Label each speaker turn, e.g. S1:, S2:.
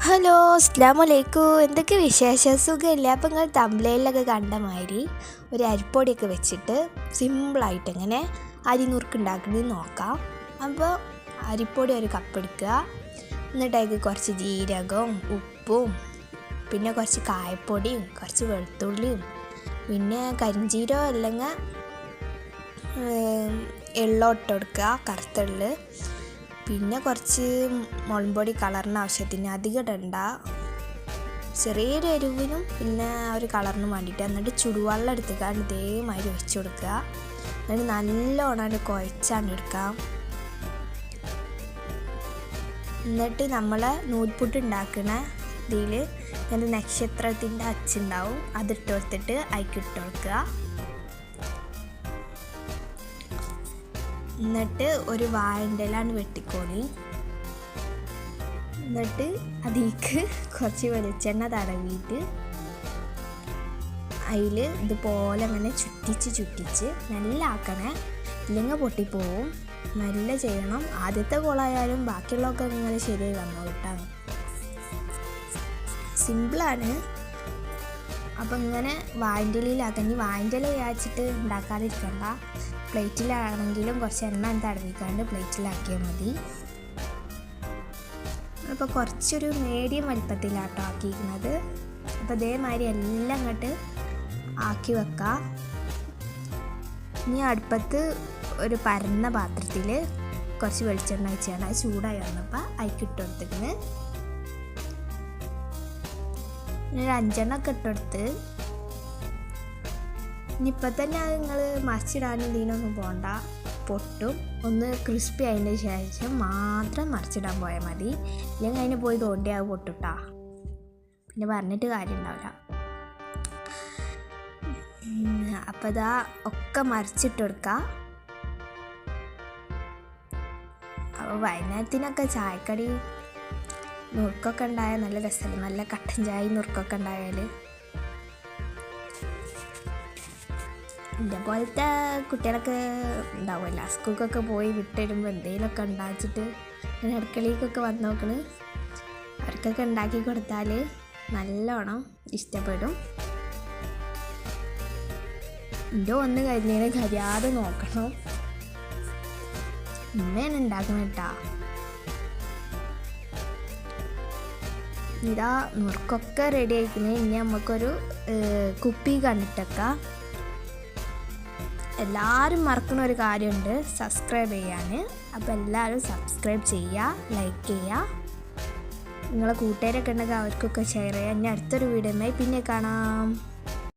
S1: Hello, അസ്സലാമലൈക്കും. എന്തൊക്കെ വിശേഷം? സുഖമില്ല. അപ്പോൾ നിങ്ങൾ തമ്പ്ലൈനിലൊക്കെ കണ്ട മാതിരി ഒരു അരിപ്പൊടിയൊക്കെ വെച്ചിട്ട് സിമ്പിളായിട്ട് എങ്ങനെ അരി നുറുക്കുണ്ടാക്കുന്നത് നോക്കാം. അപ്പോൾ അരിപ്പൊടി ഒരു കപ്പ് എടുക്കുക. എന്നിട്ട് അതിൽ കുറച്ച് ജീരകവും ഉപ്പും പിന്നെ കുറച്ച് കായപ്പൊടിയും കുറച്ച് വെളുത്തുള്ളിയും പിന്നെ കരിഞ്ചീരകം അല്ലെങ്കിൽ എള്ളോട്ട് കൊടുക്കുക, കറുത്തുള്ളി. പിന്നെ കുറച്ച് മുളക് പൊടി കളറിന് ആവശ്യത്തിന്, അധികം ഇടണ്ട, ചെറിയൊരു എരിവിനും പിന്നെ ഒരു കളറിനും വേണ്ടിയിട്ട്. എന്നിട്ട് ചുടുവെള്ളം എടുത്തിട്ട് ഇതേമാതിരി ഒഴിച്ചു കൊടുക്കുക. എന്നിട്ട് നല്ലോണം കുഴച്ചാണ് എടുക്കാം. എന്നിട്ട് നമ്മൾ നൂൽപുട്ട് ഉണ്ടാക്കുന്ന ഇതിൽ ഇങ്ങനെ നക്ഷത്രത്തിൻ്റെ അച്ചുണ്ടാവും, അതിട്ട് കൊടുത്തിട്ട് അതിക്കിട്ട് കൊടുക്കുക. എന്നിട്ട് ഒരു വാഴൻ്റെ ഇലയാണ് വെട്ടിക്കോളി. എന്നിട്ട് അതിലേക്ക് കുറച്ച് വെളിച്ചെണ്ണ തടവിയിട്ട് അതിൽ ഇതുപോലെ അങ്ങനെ ചുറ്റിച്ച് നല്ല ആക്കണേ, ഇല്ലെങ്കിൽ പൊട്ടിപ്പോവും. നല്ല ചെയ്യണം. ആദ്യത്തെ കോളായാലും ബാക്കിയുള്ളതൊക്കെ നിങ്ങൾ ശരിയായി വന്നോ കേട്ടോ. സിമ്പിളാണ്. അപ്പം ഇങ്ങനെ വാഴൻ്റെ ഇലയിലാക്കി, വാഴൻ്റെ ഇല വിചാരിച്ചിട്ട് ഉണ്ടാക്കാതിരിക്കണ്ട. പ്ലേറ്റിലാണെങ്കിലും കുറച്ച് എണ്ണ തടവിക്കാണ്ട് പ്ലേറ്റിലാക്കിയാൽ മതി. അപ്പോൾ കുറച്ചൊരു മീഡിയം വലിപ്പത്തിലാട്ടോ ആക്കിയിരിക്കുന്നത്. അപ്പോൾ ഇതേമാതിരി എല്ലാം അങ്ങോട്ട് ആക്കി വെക്കാം. ഇനി അടുപ്പത്ത് ഒരു പരന്ന പാത്രത്തിൽ കുറച്ച് വെളിച്ചെണ്ണ വെച്ചാണ് അത് ചൂടായി വന്നപ്പോൾ അതിക്കിട്ട് കൊടുത്തിട്ട് ഒരു 5 എണ്ണമൊക്കെ ഇട്ടെടുത്ത്. ഇനിയിപ്പോൾ തന്നെ അത് നിങ്ങൾ മറിച്ചിടാനും ഇതിനൊന്നും പോകണ്ട, പൊട്ടും. ഒന്ന് ക്രിസ്പി ആയതിന് ശേഷം മാത്രം മറിച്ചിടാൻ പോയാൽ മതി, ഇല്ലെങ്കിൽ അതിന് പോയി തോണ്ടി അത് പൊട്ടുട്ടാ, പിന്നെ പറഞ്ഞിട്ട് കാര്യം ഉണ്ടാവില്ല. അപ്പോൾ ഇതാ ഒക്കെ മറിച്ചിട്ട് കൊടുക്കുക. അപ്പോൾ വൈകുന്നേരത്തിനൊക്കെ ചായക്കടി നുറുക്കൊക്കെ ഉണ്ടായാൽ നല്ല രസമല്ലേ, നല്ല കട്ടൻ ചായ നുറുക്കൊക്കെ ഉണ്ടായാൽ. ഇതേപോലത്തെ കുട്ടികളൊക്കെ ഉണ്ടാവുമല്ലോ, സ്കൂൾക്കൊക്കെ പോയി വിട്ടിടുമ്പോൾ എന്തെങ്കിലുമൊക്കെ ഉണ്ടാക്കിയിട്ട് ഇങ്ങനെ അടുക്കളയിലേക്കൊക്കെ വന്ന് നോക്കണ്, അവർക്കൊക്കെ ഉണ്ടാക്കി കൊടുത്താൽ നല്ലോണം ഇഷ്ടപ്പെടും. എൻ്റെ ഒന്ന് കഴിഞ്ഞതിനെ കരിയാതെ നോക്കണം. ഇമ്മയാണ് ഉണ്ടാക്കണം കേട്ടാ. ഇതാ നുറുക്കൊക്കെ റെഡി ആയിരിക്കുന്നത്. ഇനി നമുക്കൊരു കുപ്പി കണ്ടിട്ടേക്കാം. എല്ലാവരും മറക്കുന്ന ഒരു കാര്യമുണ്ട്, സബ്സ്ക്രൈബ് ചെയ്യാൻ. അപ്പോൾ എല്ലാവരും സബ്സ്ക്രൈബ് ചെയ്യുക, ലൈക്ക് ചെയ്യുക, നിങ്ങളെ കൂട്ടുകാരൊക്കെ ഉണ്ടെങ്കിൽ അവർക്കൊക്കെ ഷെയർ ചെയ്യുക. ഇനി അടുത്തൊരു വീഡിയോയുമായി പിന്നെ കാണാം.